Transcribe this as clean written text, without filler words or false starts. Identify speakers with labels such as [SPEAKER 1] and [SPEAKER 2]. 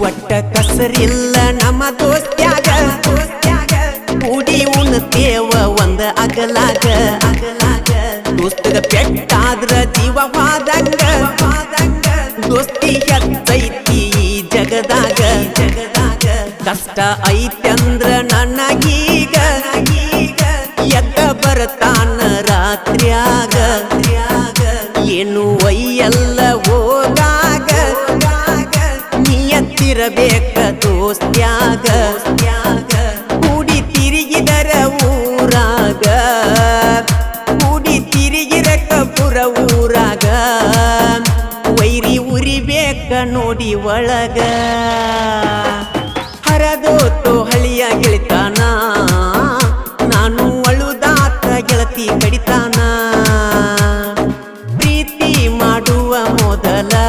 [SPEAKER 1] ಒಟ್ಟ ಕಸರಿಲ್ಲ ನಮ್ಮ ದೋಸ್ತ್ಯಾಗ ಕೂಡಿ ಉಣ್ತೇವ ಒಂದ ಅಗಲಾಗ ದೋಸ್ತಗ ಪೆಟ್ಟಾದ್ರ ಜೀವವಾದಂಗ ದೋಸ್ತಿ ಹೆಚ್ಚೈತಿ ಈ ಜಗದಾಗ ಕಷ್ಟ ಐತಂದ್ರ ನನಗೀಗ ಎದ್ದ ಬರ್ತಾನ ರಾತ್ರಿಯಾಗ ಏನು ಒಯ್ಯಲ್ಲ ಹೋಗಾಗ ನಿಯತ್ತಿರಬೇಕ ದೋಸ್ತ್ಯಾಗ ಕೂಡಿ ತಿರುಗಿದರ ಊರಾಗ ಕೂಡಿ ತಿರುಗಿರಕ ಪುರ ಊರಾಗ ವೈರಿ ಉರಿಬೇಕ ನೋಡಿ ಒಳಗ ಹರದೋತು ಹಳಿಯ ಗೆಳಿತಾನ